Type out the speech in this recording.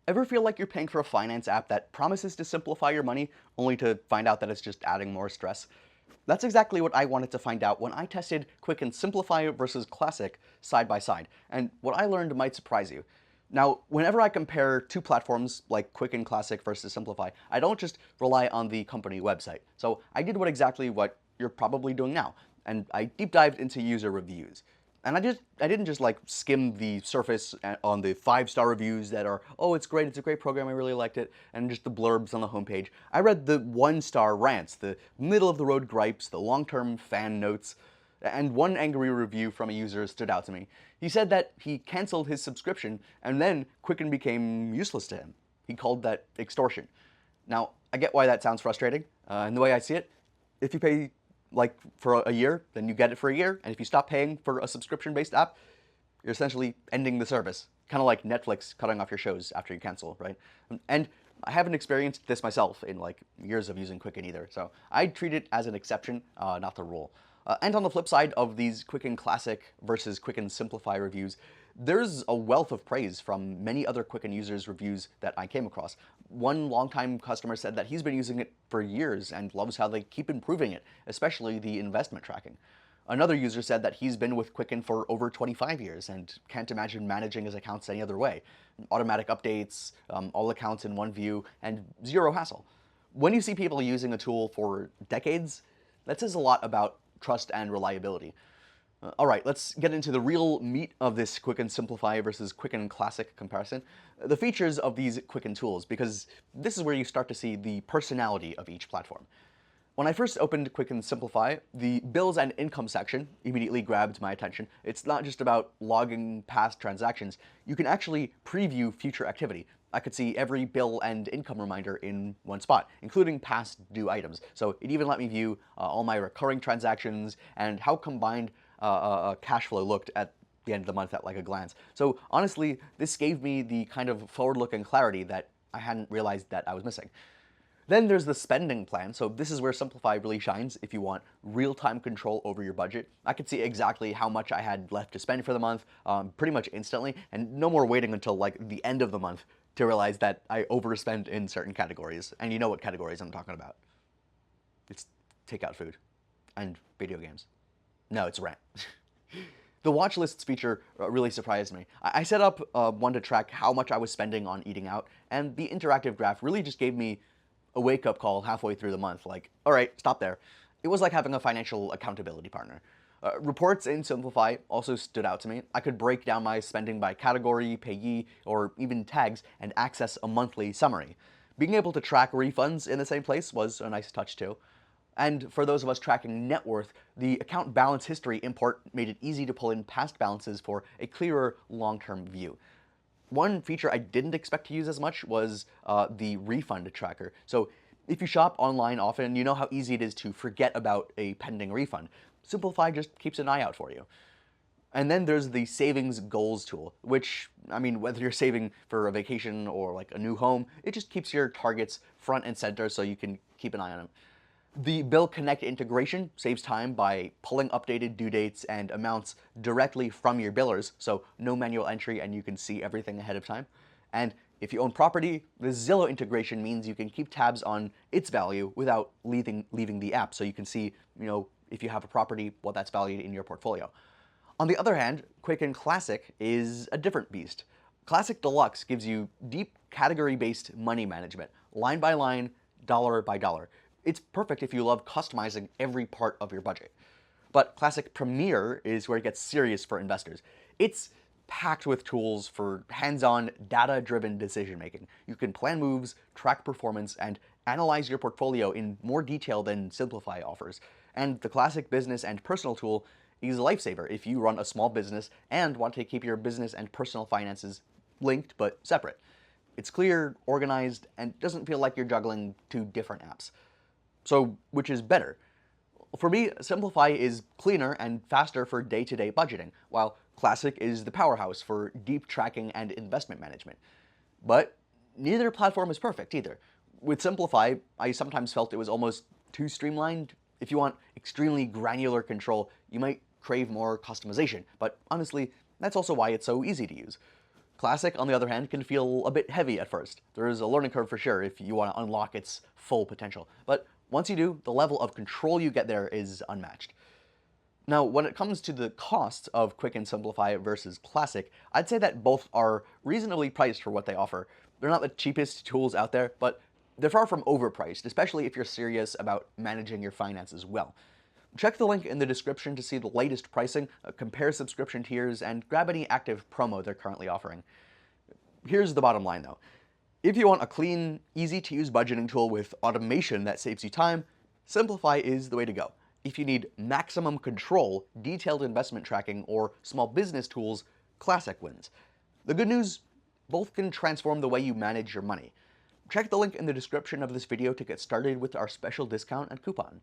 Ever feel like you're paying for a finance app that promises to simplify your money, only to find out that it's just adding more stress? That's exactly what I wanted to find out when I tested Quicken Simplifi versus Classic side by side, and what I learned might surprise you. Now, whenever I compare two platforms like Quicken Classic versus Simplifi, I don't just rely on the company website. So I did exactly what you're probably doing now, and I deep dived into user reviews. And I didn't just like skim the surface on the 5-star reviews that are, oh, it's great, it's a great program, I really liked it, and just the blurbs on the homepage. I read the 1-star rants, the middle of the road gripes, the long-term fan notes, and one angry review from a user stood out to me. He said that he canceled his subscription and then Quicken became useless to him. He called that extortion. Now, I get why that sounds frustrating, and the way I see it, if you pay like for a year, then you get it for a year, and if you stop paying for a subscription-based app, you're essentially ending the service. Kind of like Netflix cutting off your shows after you cancel, right? And I haven't experienced this myself in like years of using Quicken either, so I treat it as an exception, not the rule. And on the flip side of these Quicken Classic versus Quicken Simplifi reviews, there's a wealth of praise from many other Quicken users' reviews that I came across. One longtime customer said that he's been using it for years and loves how they keep improving it, especially the investment tracking. Another user said that he's been with Quicken for over 25 years and can't imagine managing his accounts any other way. Automatic updates, all accounts in one view, and zero hassle. When you see people using a tool for decades, that says a lot about trust and reliability. All right, let's get into the real meat of this Quicken Simplifi versus Quicken Classic comparison, the features of these Quicken tools, because this is where you start to see the personality of each platform. When I first opened Quicken Simplifi, the bills and income section immediately grabbed my attention. It's not just about logging past transactions. You can actually preview future activity. I could see every bill and income reminder in one spot, including past due items. So it even let me view all my recurring transactions and how combined cash flow looked at the end of the month at like a glance. So honestly, this gave me the kind of forward-looking clarity that I hadn't realized that I was missing. Then there's the spending plan. So this is where Simplifi really shines if you want real-time control over your budget. I could see exactly how much I had left to spend for the month pretty much instantly, and no more waiting until like the end of the month to realize that I overspent in certain categories. And you know what categories I'm talking about. It's takeout food and video games. No, it's rent. The Watchlists feature really surprised me. I set up one to track how much I was spending on eating out, and the interactive graph really just gave me a wake-up call halfway through the month, like, all right, stop there. It was like having a financial accountability partner. Reports in Simplifi also stood out to me. I could break down my spending by category, payee, or even tags and access a monthly summary. Being able to track refunds in the same place was a nice touch too. And for those of us tracking net worth, the account balance history import made it easy to pull in past balances for a clearer long-term view. One feature I didn't expect to use as much was the refund tracker. So if you shop online often, you know how easy it is to forget about a pending refund. Simplifi just keeps an eye out for you. And then there's the savings goals tool, which, I mean, whether you're saving for a vacation or like a new home, it just keeps your targets front and center so you can keep an eye on them. The Bill Connect integration saves time by pulling updated due dates and amounts directly from your billers, so no manual entry and you can see everything ahead of time. And if you own property, the Zillow integration means you can keep tabs on its value without leaving the app, so you can see, if you have a property, what that's valued in your portfolio. On the other hand, Quicken Classic is a different beast. Classic Deluxe gives you deep category-based money management, line by line, dollar by dollar. It's perfect if you love customizing every part of your budget. But Classic Premier is where it gets serious for investors. It's packed with tools for hands-on, data-driven decision-making. You can plan moves, track performance, and analyze your portfolio in more detail than Simplifi offers. And the Classic Business and Personal tool is a lifesaver if you run a small business and want to keep your business and personal finances linked but separate. It's clear, organized, and doesn't feel like you're juggling two different apps. So, which is better? For me, Simplifi is cleaner and faster for day-to-day budgeting, while Classic is the powerhouse for deep tracking and investment management. But neither platform is perfect either. With Simplifi, I sometimes felt it was almost too streamlined. If you want extremely granular control, you might crave more customization, but honestly, that's also why it's so easy to use. Classic, on the other hand, can feel a bit heavy at first. There is a learning curve for sure if you want to unlock its full potential. But once you do, the level of control you get there is unmatched. Now, when it comes to the cost of Quicken Simplifi versus Classic, I'd say that both are reasonably priced for what they offer. They're not the cheapest tools out there, but they're far from overpriced, especially if you're serious about managing your finances well. Check the link in the description to see the latest pricing, compare subscription tiers, and grab any active promo they're currently offering. Here's the bottom line though. If you want a clean, easy-to-use budgeting tool with automation that saves you time, Simplifi is the way to go. If you need maximum control, detailed investment tracking, or small business tools, Classic wins. The good news, both can transform the way you manage your money. Check the link in the description of this video to get started with our special discount and coupon.